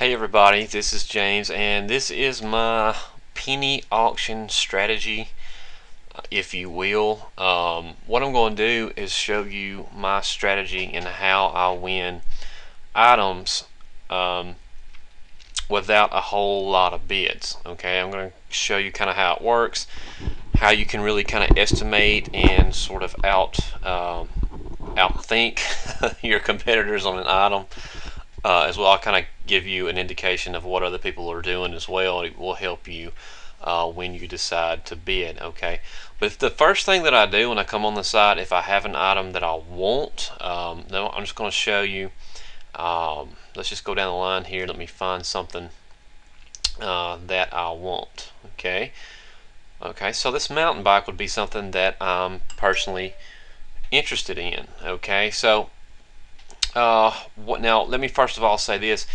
Hey everybody, this is James, and this is my penny auction strategy, if you will. What I'm going to do is show you my strategy and how I win items without a whole lot of bids. Okay, I'm going to show you kind of how it works, how you can really kind of estimate and sort of outthink your competitors on an item. As well, I'll kind of give you an indication of what other people are doing as well. It will help you when you decide to bid. Okay, but the first thing that I do when I come on the site, if I have an item that I want, then I'm just going to show you. Let's just go down the line here. Let me find something that I want. Okay, so this mountain bike would be something that I'm personally interested in. Okay, so now let me first of all say this: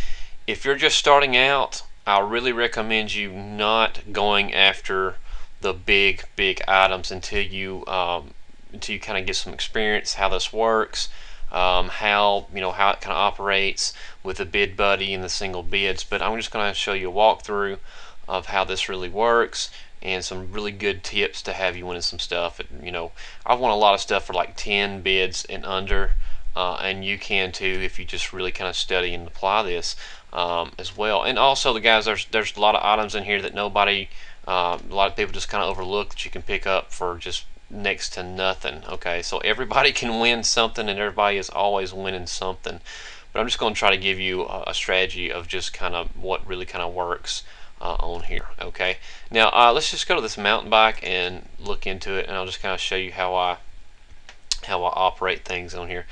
if you're just starting out, I really recommend you not going after the big items until you kind of get some experience how this works, how how it kind of operates with the bid buddy and the single bids. But I'm just going to show you a walkthrough of how this really works and some really good tips to have you winning some stuff. I've won a lot of stuff for like 10 bids and under. And you can too if you just really kind of study and apply this as well. And also, the guys, there's a lot of items in here that a lot of people just kind of overlook that you can pick up for just next to nothing. Okay, so everybody can win something, and everybody is always winning something. But I'm just going to try to give you a strategy of just kind of what really kind of works on here. Okay, now let's just go to this mountain bike and look into it, and I'll just kind of show you how I operate things on here.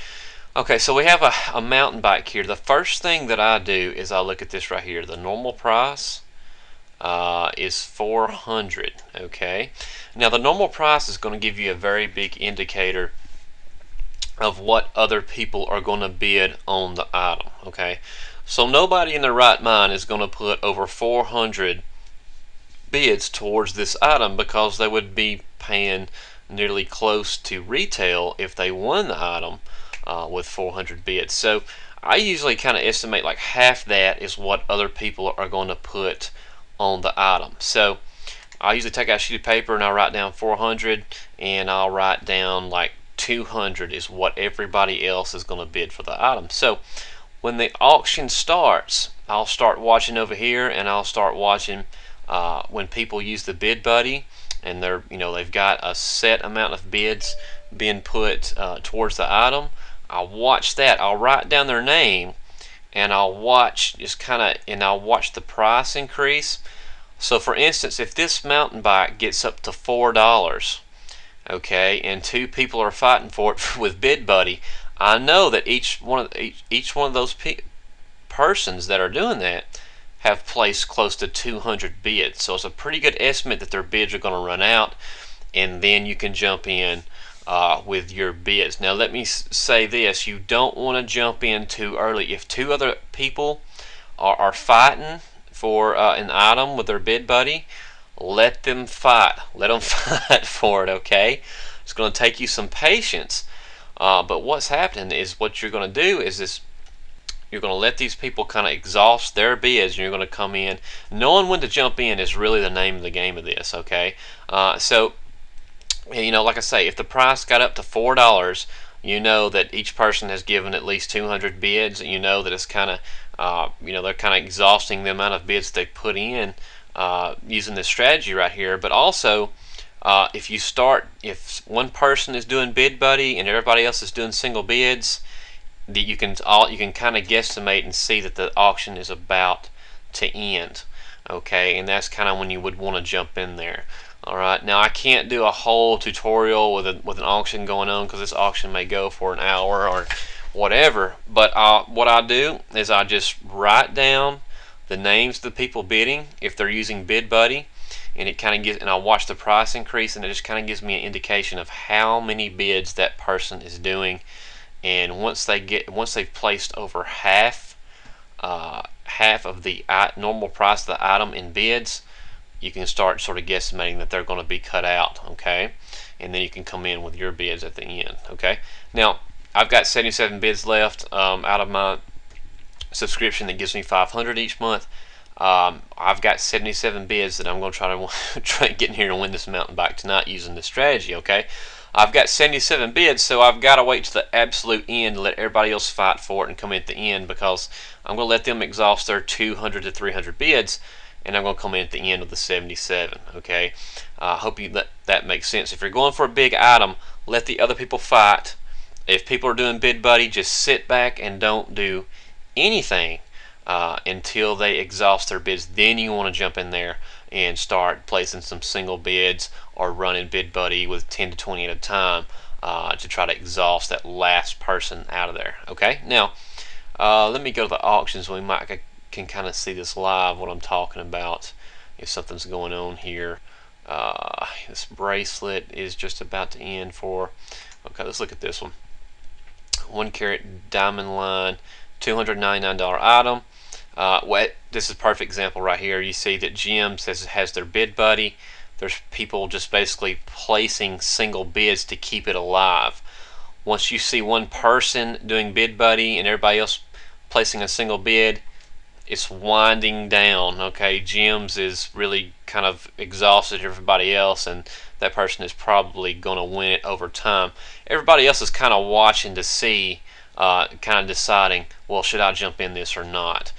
Okay, so we have a mountain bike here. The first thing that I do is I look at this right here. The normal price is 400. Okay, now the normal price is going to give you a very big indicator of what other people are going to bid on the item. Okay, so nobody in their right mind is going to put over 400 bids towards this item because they would be paying nearly close to retail if they won the item with 400 bids. So I usually kind of estimate like half that is what other people are going to put on the item. So I usually take out a sheet of paper and I'll write down 400, and I'll write down like 200 is what everybody else is going to bid for the item. So when the auction starts, I'll start watching over here, and I'll start watching when people use the bid buddy and they've got a set amount of bids being put towards the item. I'll watch that. I'll write down their name, and I'll watch I'll watch the price increase. So for instance, if this mountain bike gets up to $4, okay, and two people are fighting for it with bid buddy, I know that each one of those persons that are doing that have placed close to 200 bids. So it's a pretty good estimate that their bids are going to run out, and then you can jump in with your bids. Now let me say this: you don't want to jump in too early. If two other people are fighting for an item with their bid buddy, let them fight. Let them fight for it. Okay, it's going to take you some patience, but what's happening is what you're going to do is this: you're going to let these people kind of exhaust their bids, and you're going to come in. Knowing when to jump in is really the name of the game of this. Okay, so like I say, if the price got up to $4, you know that each person has given at least 200 bids. You know that it's kind of they're kind of exhausting the amount of bids they put in using this strategy right here. But also, if one person is doing bid buddy and everybody else is doing single bids, you can kind of guesstimate and see that the auction is about to end. Okay, and that's kind of when you would want to jump in there. Alright, now I can't do a whole tutorial with an auction going on because this auction may go for an hour or whatever, but what I do is I just write down the names of the people bidding if they're using bid buddy, and I watch the price increase, and it just kind of gives me an indication of how many bids that person is doing. And once they've placed over half of the normal price of the item in bids, you can start sort of guesstimating that they're going to be cut out. Okay, and then you can come in with your bids at the end. Okay, now I've got 77 bids left out of my subscription that gives me 500 each month. I've got 77 bids that I'm going to try to get in here and win this mountain bike tonight using this strategy. Okay, I've got 77 bids, so I've got to wait to the absolute end to let everybody else fight for it and come in at the end, because I'm going to let them exhaust their 200 to 300 bids, and I'm going to come in at the end with the 77. Okay, I hope that makes sense. If you're going for a big item, let the other people fight. If people are doing bid buddy, just sit back and don't do anything until they exhaust their bids. Then you want to jump in there and start placing some single bids or running bid buddy with 10 to 20 at a time to try to exhaust that last person out of there. Okay, now let me go to the auctions. We can kind of see this live, what I'm talking about, if something's going on here. This bracelet is just about to end for, okay, let's look at this one. 1 carat diamond line, $299 item. This is a perfect example right here. You see that Gems has their bid buddy. There's people just basically placing single bids to keep it alive. Once you see one person doing bid buddy and everybody else placing a single bid, it's winding down. Okay, Gems is really kind of exhausted everybody else, and that person is probably going to win it over time. Everybody else is kind of watching to see, kind of deciding, well, should I jump in this or not?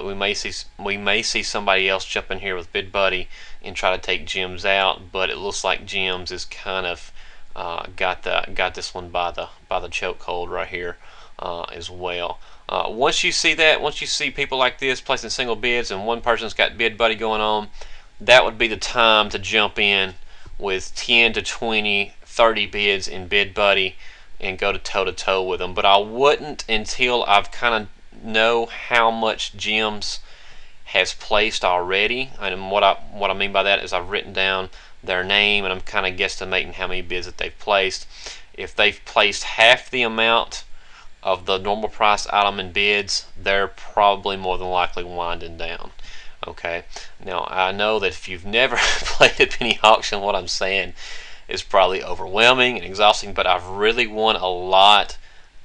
We may see somebody else jump in here with bid buddy and try to take Gems out, but it looks like Gems is kind of got this one by the chokehold right here as well. Once you see that, once you see people like this placing single bids and one person's got bid buddy going on, that would be the time to jump in with 10 to 20, 30 bids in bid buddy and go to toe with them. But I wouldn't until I've kind of know how much Gems has placed already. And what I mean by that is I've written down their name and I'm kind of guesstimating how many bids that they've placed. If they've placed half the amount of the normal price item in bids, they're probably more than likely winding down. Okay, now I know that if you've never played a penny auction, what I'm saying is probably overwhelming and exhausting, but I've really won a lot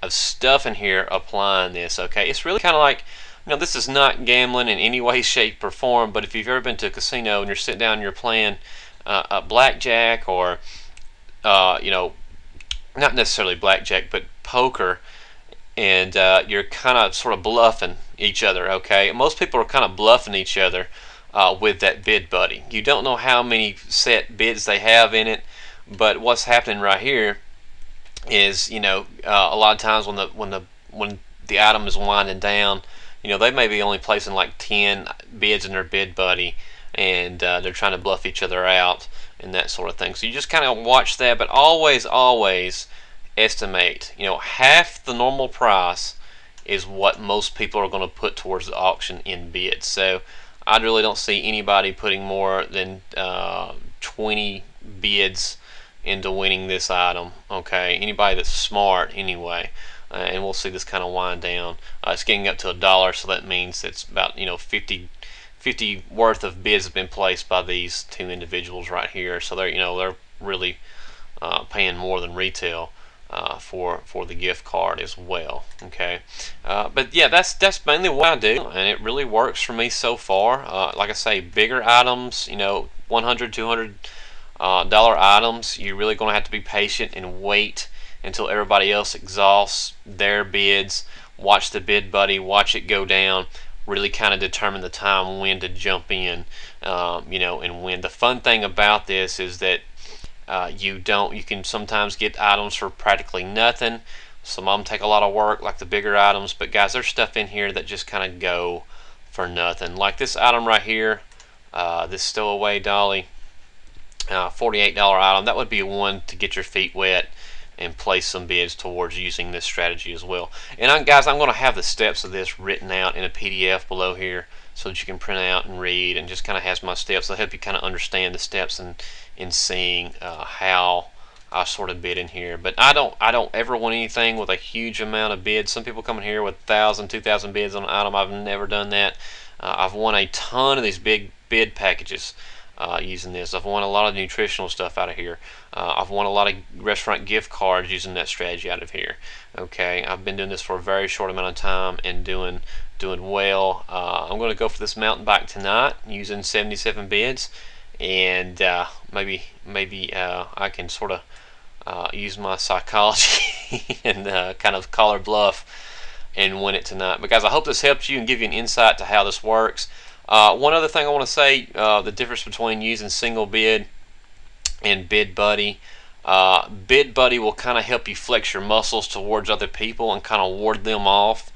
of stuff in here applying this. Okay, it's really kind of like, this is not gambling in any way, shape, or form, but if you've ever been to a casino and you're sitting down and you're playing a blackjack or not necessarily blackjack, but poker, and you're kind of sort of bluffing each other. Okay, most people are kind of bluffing each other with that bid buddy. You don't know how many set bids they have in it, but what's happening right here is a lot of times when the item is winding down, they may be only placing like 10 bids in their bid buddy, and they're trying to bluff each other out and that sort of thing. So you just kind of watch that, but always estimate, half the normal price is what most people are going to put towards the auction in bids. So I really don't see anybody putting more than 20 bids into winning this item. Okay, anybody that's smart anyway. And we'll see this kind of wind down. It's getting up to $1, so that means it's about 50 worth of bids have been placed by these two individuals right here. So they're really paying more than retail for the gift card as well. Okay, but yeah, that's mainly what I do, and it really works for me so far. Like I say, bigger items, $100, $200 items, you're really going to have to be patient and wait until everybody else exhausts their bids. Watch the bid buddy, watch it go down, really kind of determine the time when to jump in, and when. The fun thing about this is that you can sometimes get items for practically nothing. Some of them take a lot of work, like the bigger items, but guys, there's stuff in here that just kind of go for nothing. Like this item right here, this stowaway dolly, $48 item. That would be one to get your feet wet and place some bids towards using this strategy as well. And guys, I'm going to have the steps of this written out in a PDF below here so that you can print out and read, and just kind of has my steps. I'll help you kind of understand the steps in seeing how I sort of bid in here. But I don't ever want anything with a huge amount of bids. Some people come in here with 1,000, 2,000 bids on an item. I've never done that. I've won a ton of these big bid packages. using this. I've won a lot of nutritional stuff out of here. I've won a lot of restaurant gift cards using that strategy out of here. Okay, I've been doing this for a very short amount of time and doing well. I'm going to go for this mountain bike tonight using 77 bids, and maybe I can sort of use my psychology and kind of call her bluff and win it tonight. But guys, I hope this helps you and give you an insight to how this works. One other thing I want to say, the difference between using single bid and bid buddy. Bid buddy will kind of help you flex your muscles towards other people and kind of ward them off.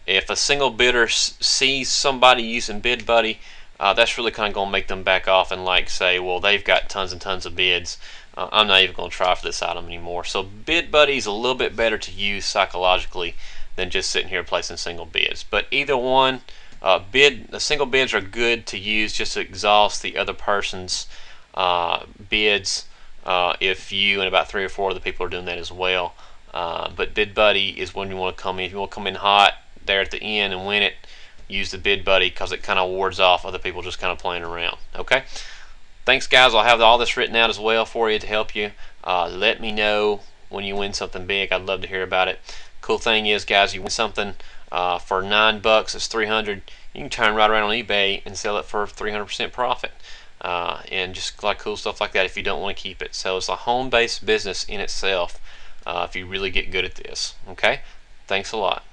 If a single bidder sees somebody using bid buddy, that's really kind of going to make them back off and like say, well, they've got tons and tons of bids. I'm not even going to try for this item anymore. So bid buddy is a little bit better to use psychologically than just sitting here placing single bids. But either one, the single bids are good to use just to exhaust the other person's bids if you and about 3 or 4 other people are doing that as well. But bid buddy is when you want to come in. If you want to come in hot there at the end and win it, use the bid buddy because it kind of wards off other people just kind of playing around. Okay. Thanks, guys. I'll have all this written out as well for you to help you. Let me know when you win something big. I'd love to hear about it. Cool thing is, guys, you win something for $9, it's 300. You can turn right around on eBay and sell it for 300% profit. And just like cool stuff like that if you don't want to keep it. So it's a home-based business in itself if you really get good at this. Okay? Thanks a lot.